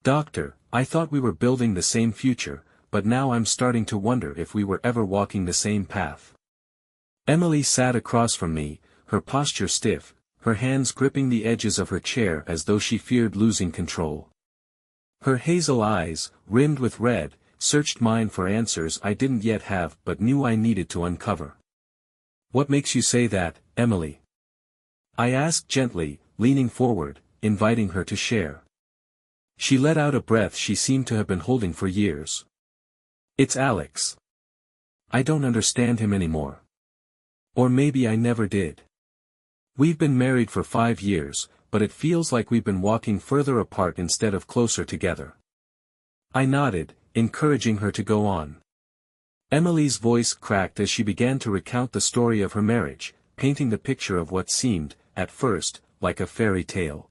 Doctor, I thought we were building the same future, but now I'm starting to wonder if we were ever walking the same path. Emily sat across from me, her posture stiff, her hands gripping the edges of her chair as though she feared losing control. Her hazel eyes, rimmed with red, searched mine for answers I didn't yet have but knew I needed to uncover. "What makes you say that, Emily?" I asked gently, leaning forward, inviting her to share. She let out a breath she seemed to have been holding for years. "It's Alex. I don't understand him anymore. Or maybe I never did. We've been married for 5 years, but it feels like we've been walking further apart instead of closer together." I nodded, encouraging her to go on. Emily's voice cracked as she began to recount the story of her marriage, painting the picture of what seemed, at first, like a fairy tale.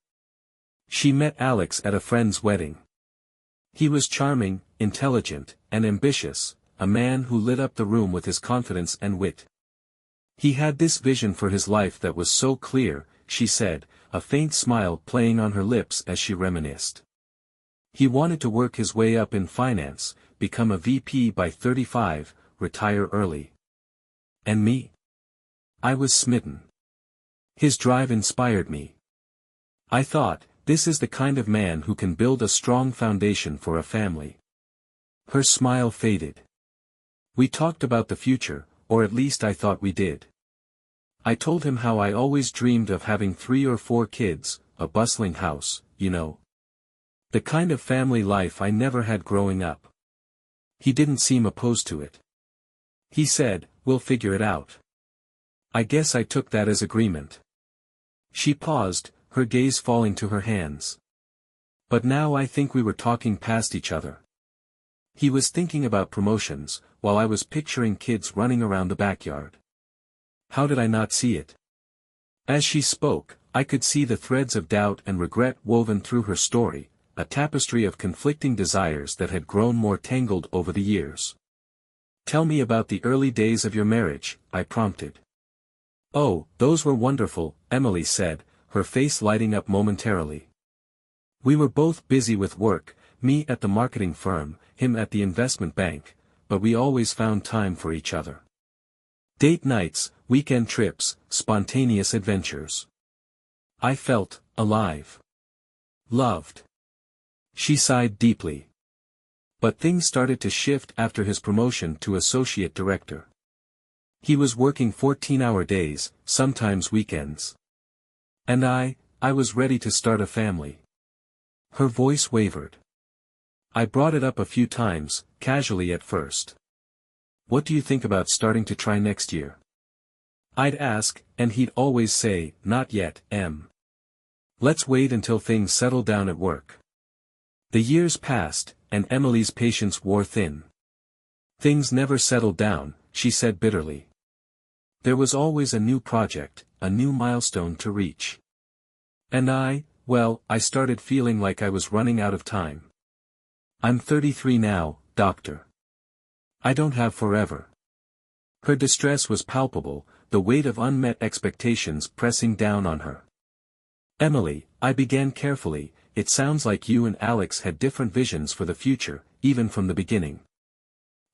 She met Alex at a friend's wedding. He was charming, intelligent, and ambitious, a man who lit up the room with his confidence and wit. He had this vision for his life that was so clear, she said, a faint smile playing on her lips as she reminisced. He wanted to work his way up in finance, become a VP by 35, retire early. And me? I was smitten. His drive inspired me. I thought, this is the kind of man who can build a strong foundation for a family. Her smile faded. We talked about the future, or at least I thought we did. I told him how I always dreamed of having 3 or 4 kids, a bustling house, you know. The kind of family life I never had growing up. He didn't seem opposed to it. He said, "We'll figure it out." I guess I took that as agreement. She paused, her gaze falling to her hands. But now I think we were talking past each other. He was thinking about promotions, while I was picturing kids running around the backyard. How did I not see it? As she spoke, I could see the threads of doubt and regret woven through her story, a tapestry of conflicting desires that had grown more tangled over the years. "Tell me about the early days of your marriage," I prompted. "Oh, those were wonderful," Emily said, her face lighting up momentarily. "We were both busy with work, me at the marketing firm, him at the investment bank, but we always found time for each other. Date nights, weekend trips, spontaneous adventures. I felt alive. Loved." She sighed deeply. But things started to shift after his promotion to associate director. He was working 14-hour days, sometimes weekends. And I was ready to start a family. Her voice wavered. I brought it up a few times, casually at first. "What do you think about starting to try next year?" I'd ask, and he'd always say, "Not yet, Em. Let's wait until things settle down at work." The years passed, and Emily's patience wore thin. "Things never settled down," she said bitterly. "There was always a new project, a new milestone to reach. And I started feeling like I was running out of time. I'm 33 now, doctor. I don't have forever." Her distress was palpable, the weight of unmet expectations pressing down on her. "Emily," I began carefully, "it sounds like you and Alex had different visions for the future, even from the beginning.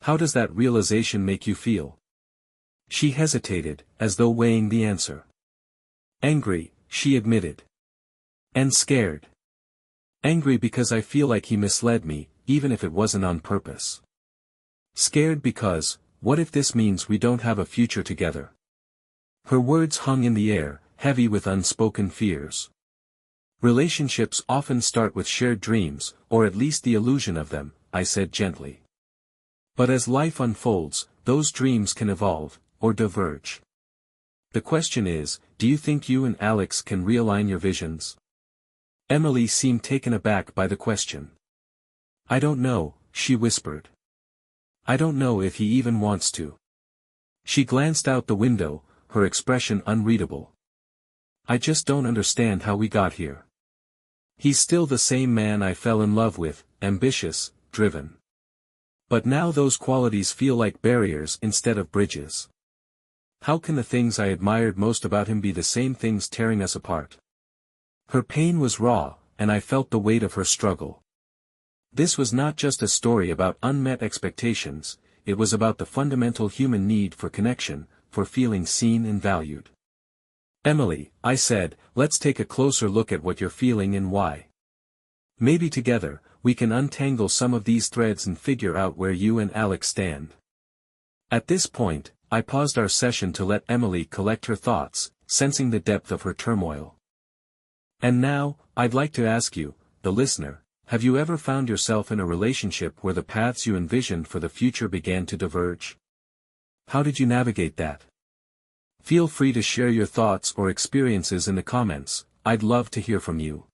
How does that realization make you feel?" She hesitated, as though weighing the answer. "Angry," she admitted. "And scared. Angry because I feel like he misled me, even if it wasn't on purpose. Scared because, what if this means we don't have a future together?" Her words hung in the air, heavy with unspoken fears. "Relationships often start with shared dreams, or at least the illusion of them," I said gently. "But as life unfolds, those dreams can evolve, or diverge. The question is, do you think you and Alex can realign your visions?" Emily seemed taken aback by the question. "I don't know," she whispered. "I don't know if he even wants to." She glanced out the window, her expression unreadable. "I just don't understand how we got here. He's still the same man I fell in love with, ambitious, driven. But now those qualities feel like barriers instead of bridges. How can the things I admired most about him be the same things tearing us apart?" Her pain was raw, and I felt the weight of her struggle. This was not just a story about unmet expectations, it was about the fundamental human need for connection, for feeling seen and valued. Emily, I said, let's take a closer look at what you're feeling and why. Maybe together, we can untangle some of these threads and figure out where you and Alex stand. At this point, I paused our session to let Emily collect her thoughts, sensing the depth of her turmoil. And now, I'd like to ask you, the listener, have you ever found yourself in a relationship where the paths you envisioned for the future began to diverge? How did you navigate that? Feel free to share your thoughts or experiences in the comments, I'd love to hear from you.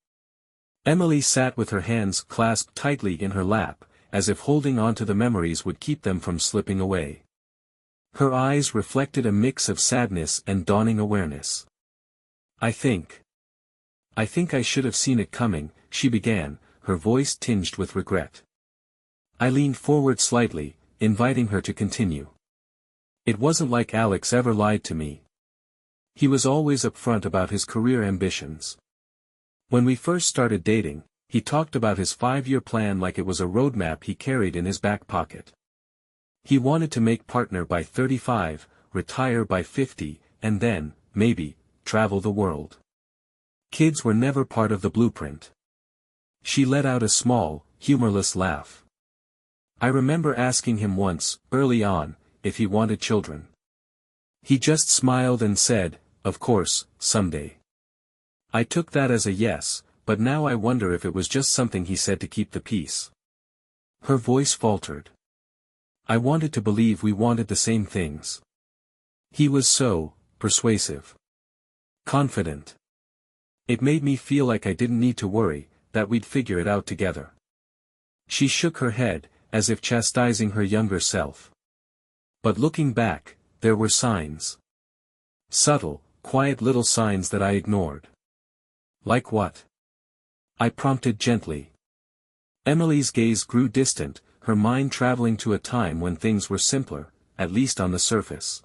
Emily sat with her hands clasped tightly in her lap, as if holding on to the memories would keep them from slipping away. Her eyes reflected a mix of sadness and dawning awareness. I think I should have seen it coming, she began, her voice tinged with regret. I leaned forward slightly, inviting her to continue. It wasn't like Alex ever lied to me. He was always upfront about his career ambitions. When we first started dating, he talked about his 5-year plan like it was a roadmap he carried in his back pocket. He wanted to make partner by 35, retire by 50, and then, maybe, travel the world. Kids were never part of the blueprint. She let out a small, humorless laugh. I remember asking him once, early on, if he wanted children. He just smiled and said, of course, someday. I took that as a yes, but now I wonder if it was just something he said to keep the peace. Her voice faltered. I wanted to believe we wanted the same things. He was so persuasive. Confident. It made me feel like I didn't need to worry, that we'd figure it out together. She shook her head, as if chastising her younger self. But looking back, there were signs. Subtle, quiet little signs that I ignored. Like what? I prompted gently. Emily's gaze grew distant, her mind traveling to a time when things were simpler, at least on the surface.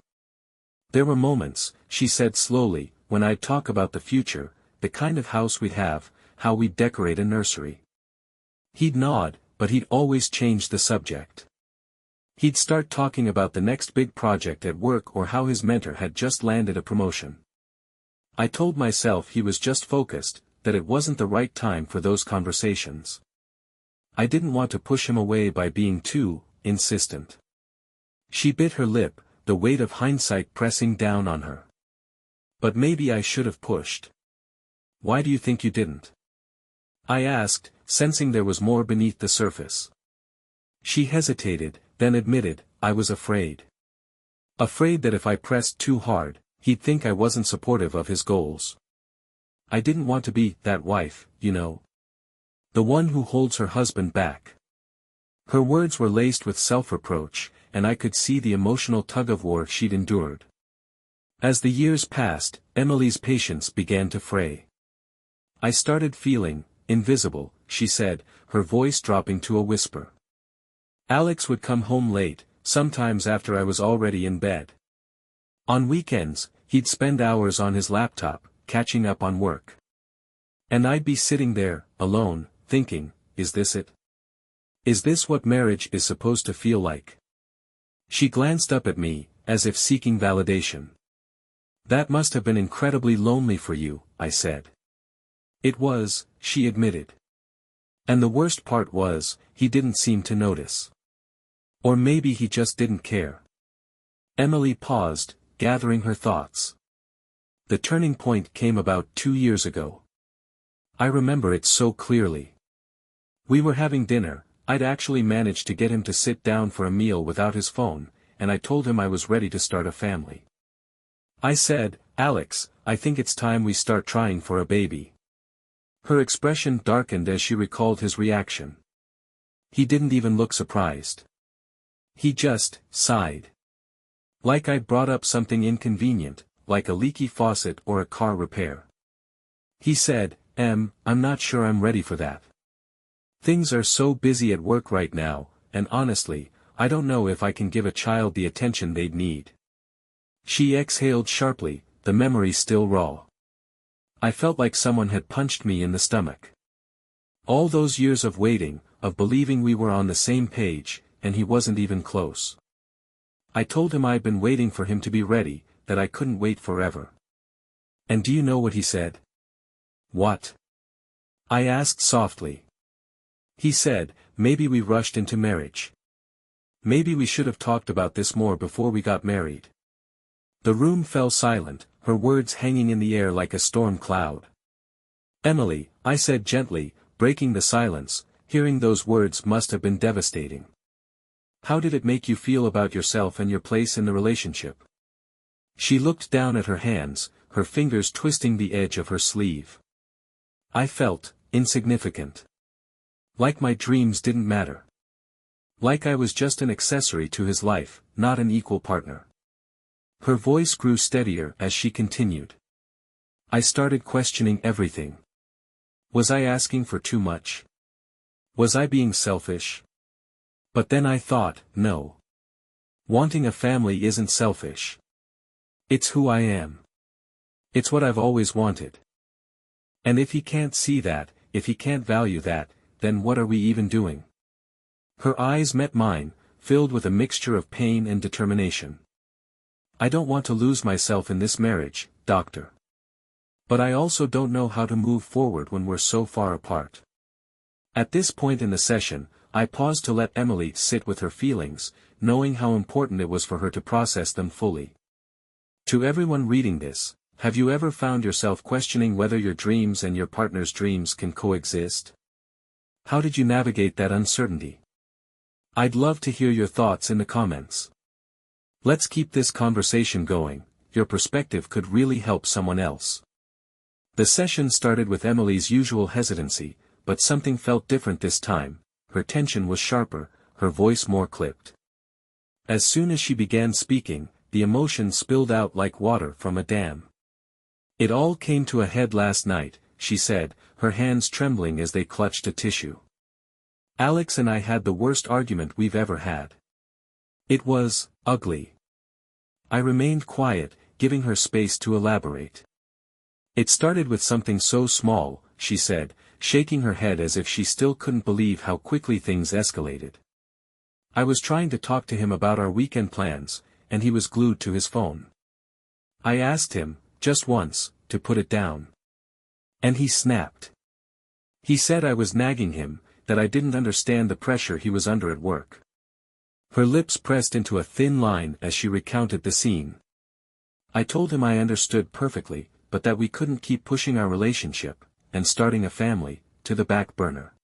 There were moments, she said slowly, when I'd talk about the future, the kind of house we'd have, how we'd decorate a nursery. He'd nod, but he'd always change the subject. He'd start talking about the next big project at work or how his mentor had just landed a promotion. I told myself he was just focused, that it wasn't the right time for those conversations. I didn't want to push him away by being too insistent. She bit her lip, the weight of hindsight pressing down on her. But maybe I should have pushed. Why do you think you didn't? I asked, sensing there was more beneath the surface. She hesitated, then admitted, I was afraid. Afraid that if I pressed too hard, he'd think I wasn't supportive of his goals. I didn't want to be that wife, you know. The one who holds her husband back. Her words were laced with self-reproach, and I could see the emotional tug-of-war she'd endured. As the years passed, Emily's patience began to fray. I started feeling invisible, she said, her voice dropping to a whisper. Alex would come home late, sometimes after I was already in bed. On weekends, he'd spend hours on his laptop, catching up on work. And I'd be sitting there, alone, thinking, is this it? Is this what marriage is supposed to feel like? She glanced up at me, as if seeking validation. That must have been incredibly lonely for you, I said. It was, she admitted. And the worst part was, he didn't seem to notice. Or maybe he just didn't care. Emily paused, gathering her thoughts. The turning point came about 2 years ago. I remember it so clearly. We were having dinner, I'd actually managed to get him to sit down for a meal without his phone, and I told him I was ready to start a family. I said, Alex, I think it's time we start trying for a baby. Her expression darkened as she recalled his reaction. He didn't even look surprised. He just sighed. Like I'd brought up something inconvenient, like a leaky faucet or a car repair. He said, I'm not sure I'm ready for that. Things are so busy at work right now, and honestly, I don't know if I can give a child the attention they'd need. She exhaled sharply, the memory still raw. I felt like someone had punched me in the stomach. All those years of waiting, of believing we were on the same page, and he wasn't even close. I told him I'd been waiting for him to be ready, that I couldn't wait forever. And do you know what he said? What? I asked softly. He said, maybe we rushed into marriage. Maybe we should have talked about this more before we got married. The room fell silent, her words hanging in the air like a storm cloud. Emily, I said gently, breaking the silence, hearing those words must have been devastating. How did it make you feel about yourself and your place in the relationship? She looked down at her hands, her fingers twisting the edge of her sleeve. I felt insignificant. Like my dreams didn't matter. Like I was just an accessory to his life, not an equal partner. Her voice grew steadier as she continued. I started questioning everything. Was I asking for too much? Was I being selfish? But then I thought, no. Wanting a family isn't selfish. It's who I am. It's what I've always wanted. And if he can't see that, if he can't value that, then what are we even doing? Her eyes met mine, filled with a mixture of pain and determination. I don't want to lose myself in this marriage, doctor. But I also don't know how to move forward when we're so far apart. At this point in the session, I paused to let Emily sit with her feelings, knowing how important it was for her to process them fully. To everyone reading this, have you ever found yourself questioning whether your dreams and your partner's dreams can coexist? How did you navigate that uncertainty? I'd love to hear your thoughts in the comments. Let's keep this conversation going, your perspective could really help someone else. The session started with Emily's usual hesitancy, but something felt different this time. Her tension was sharper, her voice more clipped. As soon as she began speaking, the emotion spilled out like water from a dam. It all came to a head last night, she said, her hands trembling as they clutched a tissue. Alex and I had the worst argument we've ever had. It was ugly. I remained quiet, giving her space to elaborate. It started with something so small, she said, shaking her head as if she still couldn't believe how quickly things escalated. I was trying to talk to him about our weekend plans, and he was glued to his phone. I asked him, just once, to put it down. And he snapped. He said I was nagging him, that I didn't understand the pressure he was under at work. Her lips pressed into a thin line as she recounted the scene. I told him I understood perfectly, but that we couldn't keep pushing our relationship, and starting a family, to the back burner.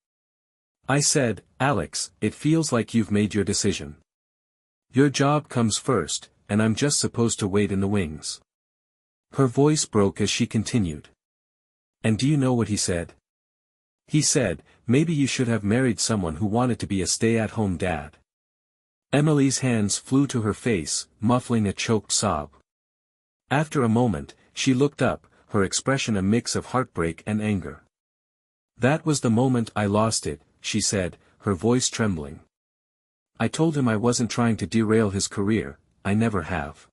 I said, Alex, it feels like you've made your decision. Your job comes first, and I'm just supposed to wait in the wings. Her voice broke as she continued. And do you know what he said? He said, maybe you should have married someone who wanted to be a stay-at-home dad. Emily's hands flew to her face, muffling a choked sob. After a moment, she looked up, her expression a mix of heartbreak and anger. That was the moment I lost it, she said, her voice trembling. I told him I wasn't trying to derail his career, I never have.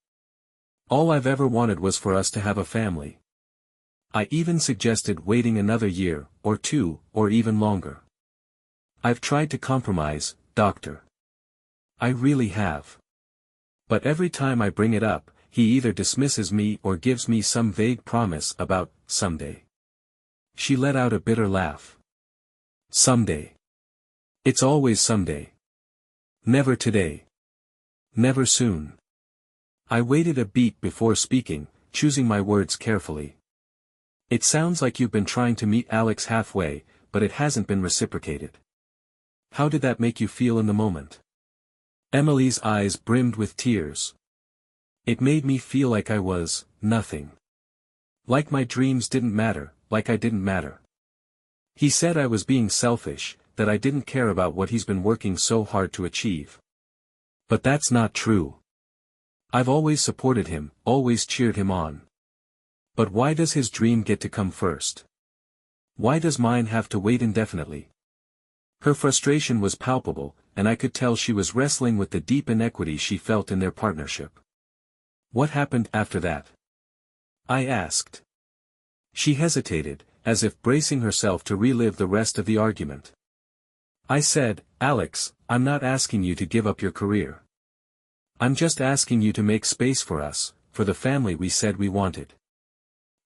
All I've ever wanted was for us to have a family. I even suggested waiting another year, or two, or even longer. I've tried to compromise, doctor. I really have. But every time I bring it up, he either dismisses me or gives me some vague promise about, someday. She let out a bitter laugh. Someday. It's always someday. Never today. Never soon. I waited a beat before speaking, choosing my words carefully. It sounds like you've been trying to meet Alex halfway, but it hasn't been reciprocated. How did that make you feel in the moment? Emily's eyes brimmed with tears. It made me feel like I was, nothing. Like my dreams didn't matter, like I didn't matter. He said I was being selfish, that I didn't care about what he's been working so hard to achieve. But that's not true. I've always supported him, always cheered him on. But why does his dream get to come first? Why does mine have to wait indefinitely? Her frustration was palpable, and I could tell she was wrestling with the deep inequity she felt in their partnership. What happened after that? I asked. She hesitated, as if bracing herself to relive the rest of the argument. I said, Alex, I'm not asking you to give up your career. I'm just asking you to make space for us, for the family we said we wanted.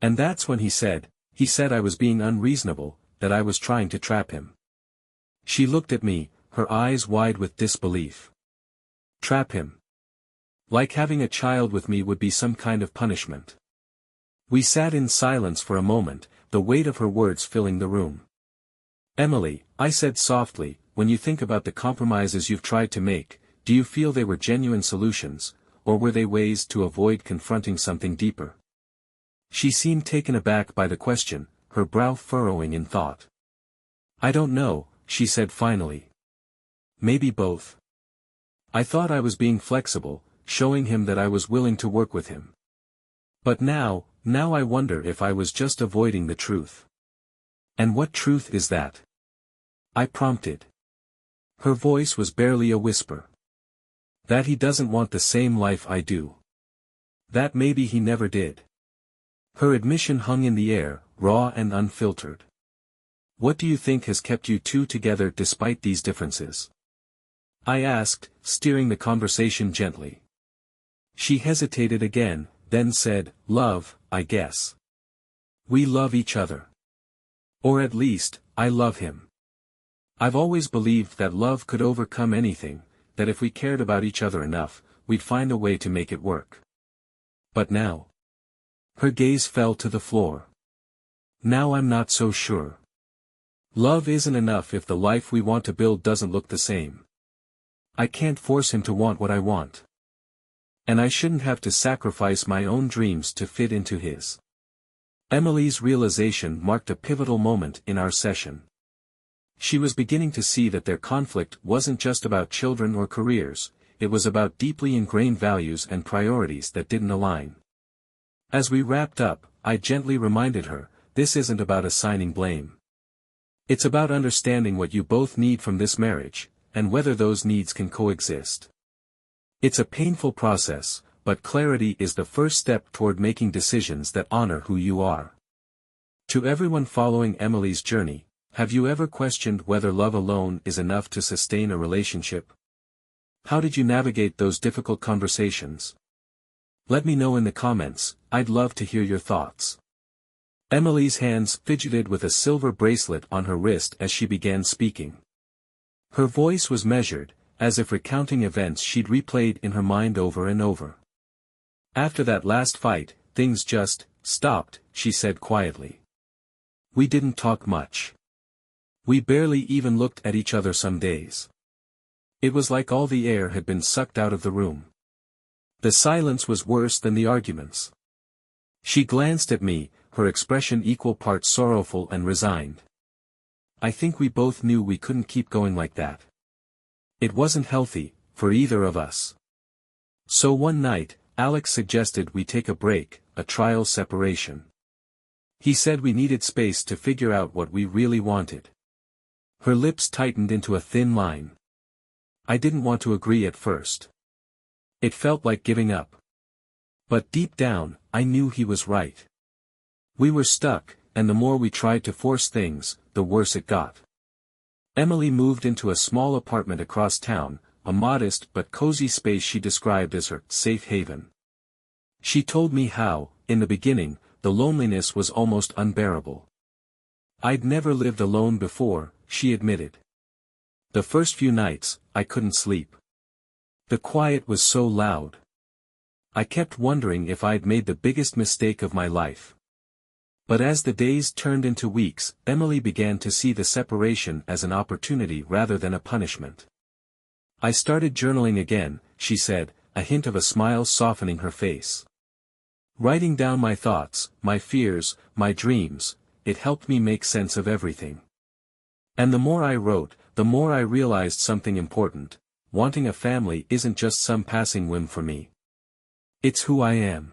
And that's when he said I was being unreasonable, that I was trying to trap him. She looked at me, her eyes wide with disbelief. Trap him. Like having a child with me would be some kind of punishment. We sat in silence for a moment, the weight of her words filling the room. Emily, I said softly, when you think about the compromises you've tried to make, do you feel they were genuine solutions, or were they ways to avoid confronting something deeper? She seemed taken aback by the question, her brow furrowing in thought. I don't know, she said finally. Maybe both. I thought I was being flexible, showing him that I was willing to work with him. But now I wonder if I was just avoiding the truth. And what truth is that? I prompted. Her voice was barely a whisper. That he doesn't want the same life I do. That maybe he never did. Her admission hung in the air, raw and unfiltered. What do you think has kept you two together despite these differences? I asked, steering the conversation gently. She hesitated again, then said, love, I guess. We love each other. Or at least, I love him. I've always believed that love could overcome anything, that if we cared about each other enough, we'd find a way to make it work. But now? Her gaze fell to the floor. Now I'm not so sure. Love isn't enough if the life we want to build doesn't look the same. I can't force him to want what I want. And I shouldn't have to sacrifice my own dreams to fit into his. Emily's realization marked a pivotal moment in our session. She was beginning to see that their conflict wasn't just about children or careers, it was about deeply ingrained values and priorities that didn't align. As we wrapped up, I gently reminded her, this isn't about assigning blame. It's about understanding what you both need from this marriage, and whether those needs can coexist. It's a painful process, but clarity is the first step toward making decisions that honor who you are. To everyone following Emily's journey, have you ever questioned whether love alone is enough to sustain a relationship? How did you navigate those difficult conversations? Let me know in the comments, I'd love to hear your thoughts. Emily's hands fidgeted with a silver bracelet on her wrist as she began speaking. Her voice was measured, as if recounting events she'd replayed in her mind over and over. After that last fight, things just stopped, she said quietly. We didn't talk much. We barely even looked at each other some days. It was like all the air had been sucked out of the room. The silence was worse than the arguments. She glanced at me, her expression equal parts sorrowful and resigned. I think we both knew we couldn't keep going like that. It wasn't healthy, for either of us. So one night, Alex suggested we take a break, a trial separation. He said we needed space to figure out what we really wanted. Her lips tightened into a thin line. I didn't want to agree at first. It felt like giving up. But deep down, I knew he was right. We were stuck, and the more we tried to force things, the worse it got. Emily moved into a small apartment across town, a modest but cozy space she described as her safe haven. She told me how, in the beginning, the loneliness was almost unbearable. I'd never lived alone before, she admitted. The first few nights, I couldn't sleep. The quiet was so loud. I kept wondering if I'd made the biggest mistake of my life. But as the days turned into weeks, Emily began to see the separation as an opportunity rather than a punishment. I started journaling again, she said, a hint of a smile softening her face. Writing down my thoughts, my fears, my dreams, it helped me make sense of everything. And the more I wrote, the more I realized something important. Wanting a family isn't just some passing whim for me. It's who I am.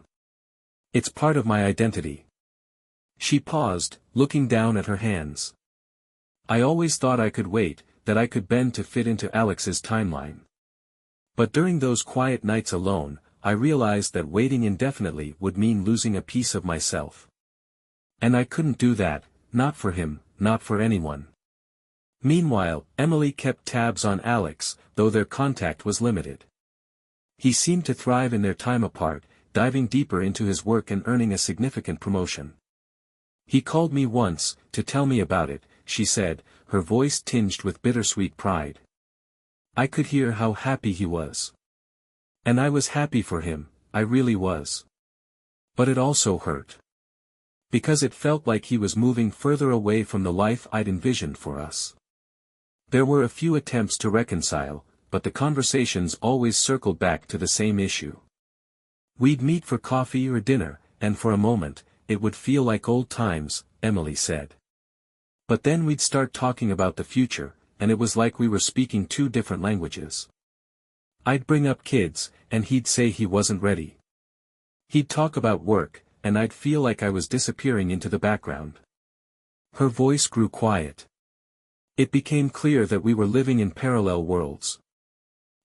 It's part of my identity. She paused, looking down at her hands. I always thought I could wait, that I could bend to fit into Alex's timeline. But during those quiet nights alone, I realized that waiting indefinitely would mean losing a piece of myself. And I couldn't do that, not for him, not for anyone. Meanwhile, Emily kept tabs on Alex, though their contact was limited. He seemed to thrive in their time apart, diving deeper into his work and earning a significant promotion. He called me once, to tell me about it, she said, her voice tinged with bittersweet pride. I could hear how happy he was. And I was happy for him, I really was. But it also hurt. Because it felt like he was moving further away from the life I'd envisioned for us. There were a few attempts to reconcile, but the conversations always circled back to the same issue. We'd meet for coffee or dinner, and for a moment, it would feel like old times, Emily said. But then we'd start talking about the future, and it was like we were speaking two different languages. I'd bring up kids, and he'd say he wasn't ready. He'd talk about work, and I'd feel like I was disappearing into the background. Her voice grew quiet. It became clear that we were living in parallel worlds.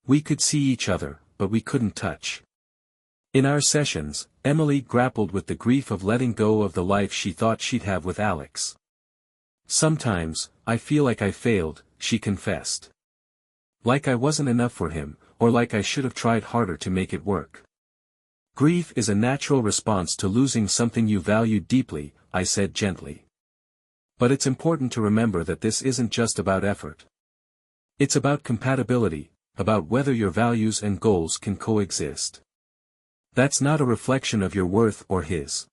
We could see each other, but we couldn't touch. In our sessions, Emily grappled with the grief of letting go of the life she thought she'd have with Alex. Sometimes, I feel like I failed, she confessed. Like I wasn't enough for him, or like I should have tried harder to make it work. Grief is a natural response to losing something you value deeply, I said gently. But it's important to remember that this isn't just about effort. It's about compatibility, about whether your values and goals can coexist. That's not a reflection of your worth or his.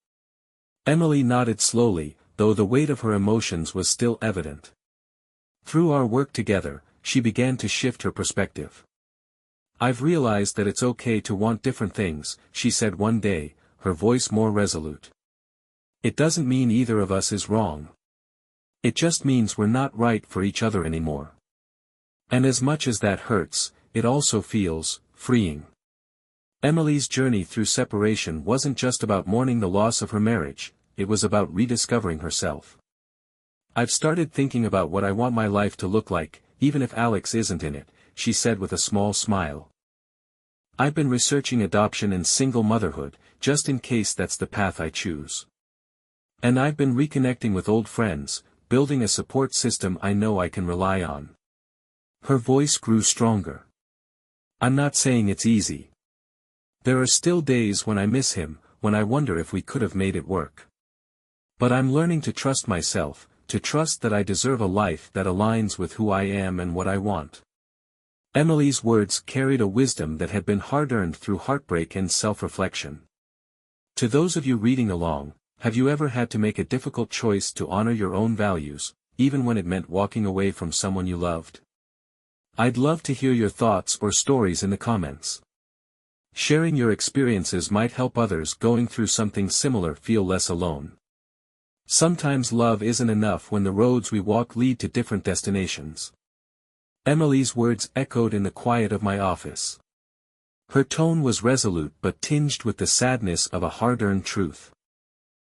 Emily nodded slowly, though the weight of her emotions was still evident. Through our work together, she began to shift her perspective. I've realized that it's okay to want different things, she said one day, her voice more resolute. It doesn't mean either of us is wrong. It just means we're not right for each other anymore. And as much as that hurts, it also feels freeing. Emily's journey through separation wasn't just about mourning the loss of her marriage, it was about rediscovering herself. I've started thinking about what I want my life to look like, even if Alex isn't in it, she said with a small smile. I've been researching adoption and single motherhood, just in case that's the path I choose. And I've been reconnecting with old friends, building a support system I know I can rely on. Her voice grew stronger. I'm not saying it's easy. There are still days when I miss him, when I wonder if we could have made it work. But I'm learning to trust myself, to trust that I deserve a life that aligns with who I am and what I want. Emily's words carried a wisdom that had been hard-earned through heartbreak and self-reflection. To those of you reading along, have you ever had to make a difficult choice to honor your own values, even when it meant walking away from someone you loved? I'd love to hear your thoughts or stories in the comments. Sharing your experiences might help others going through something similar feel less alone. Sometimes love isn't enough when the roads we walk lead to different destinations. Emily's words echoed in the quiet of my office. Her tone was resolute but tinged with the sadness of a hard-earned truth.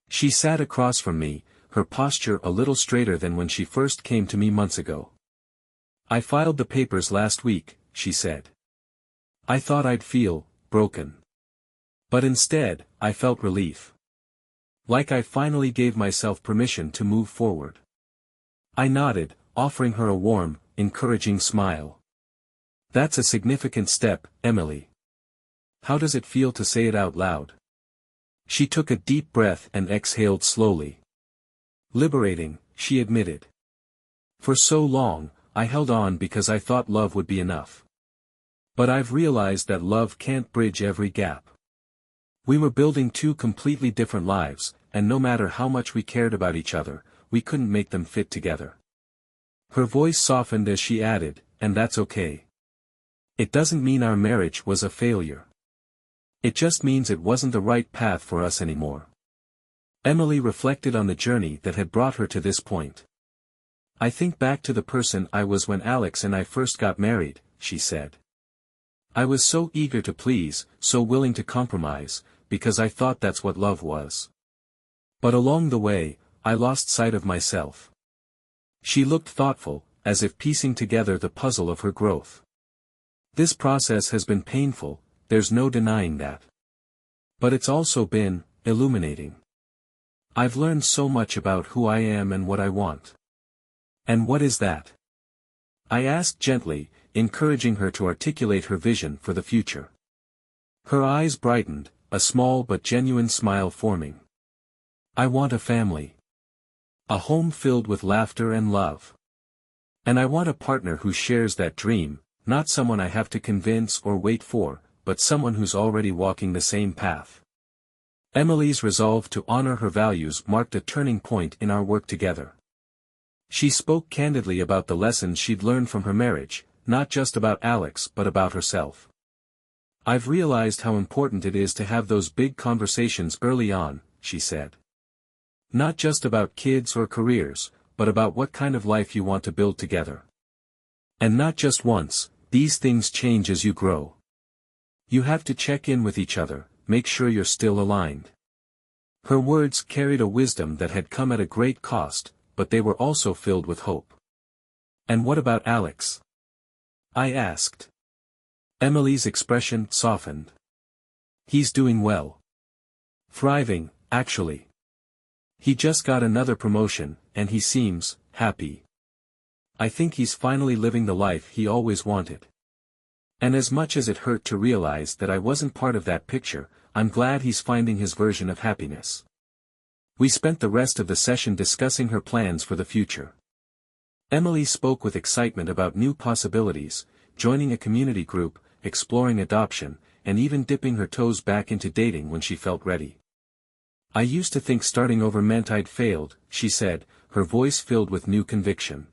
She sat across from me, her posture a little straighter than when she first came to me months ago. I filed the papers last week, she said. I thought I'd feel broken. But instead, I felt relief. Like I finally gave myself permission to move forward. I nodded, offering her a warm, encouraging smile. That's a significant step, Emily. How does it feel to say it out loud? She took a deep breath and exhaled slowly. Liberating, she admitted. For so long, I held on because I thought love would be enough. But I've realized that love can't bridge every gap. We were building two completely different lives, and no matter how much we cared about each other, we couldn't make them fit together. Her voice softened as she added, and that's okay. It doesn't mean our marriage was a failure. It just means it wasn't the right path for us anymore. Emily reflected on the journey that had brought her to this point. I think back to the person I was when Alex and I first got married, she said. I was so eager to please, so willing to compromise, because I thought that's what love was. But along the way, I lost sight of myself. She looked thoughtful, as if piecing together the puzzle of her growth. This process has been painful, there's no denying that. But it's also been illuminating. I've learned so much about who I am and what I want. And what is that? I asked gently, encouraging her to articulate her vision for the future. Her eyes brightened, a small but genuine smile forming. I want a family. A home filled with laughter and love. And I want a partner who shares that dream, not someone I have to convince or wait for, but someone who's already walking the same path. Emily's resolve to honor her values marked a turning point in our work together. She spoke candidly about the lessons she'd learned from her marriage, not just about Alex but about herself. I've realized how important it is to have those big conversations early on, she said. Not just about kids or careers, but about what kind of life you want to build together. And not just once, these things change as you grow. You have to check in with each other, make sure you're still aligned. Her words carried a wisdom that had come at a great cost, but they were also filled with hope. And what about Alex? I asked. Emily's expression softened. He's doing well. Thriving, actually. He just got another promotion, and he seems happy. I think he's finally living the life he always wanted. And as much as it hurt to realize that I wasn't part of that picture, I'm glad he's finding his version of happiness. We spent the rest of the session discussing her plans for the future. Emily spoke with excitement about new possibilities, joining a community group, exploring adoption, and even dipping her toes back into dating when she felt ready. I used to think starting over meant I'd failed, she said, her voice filled with new conviction.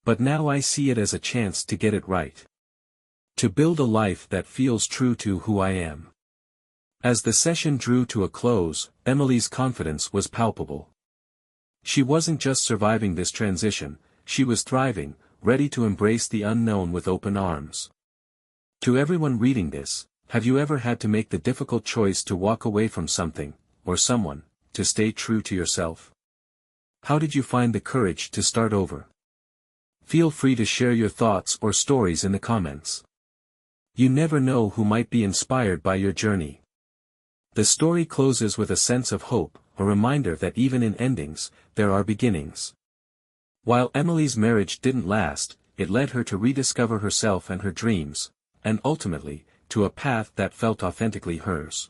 But now I see it as a chance to get it right. To build a life that feels true to who I am. As the session drew to a close, Emily's confidence was palpable. She wasn't just surviving this transition, she was thriving, ready to embrace the unknown with open arms. To everyone reading this, have you ever had to make the difficult choice to walk away from something, or someone, to stay true to yourself? How did you find the courage to start over? Feel free to share your thoughts or stories in the comments. You never know who might be inspired by your journey. The story closes with a sense of hope, a reminder that even in endings, there are beginnings. While Emily's marriage didn't last, it led her to rediscover herself and her dreams, and ultimately, to a path that felt authentically hers.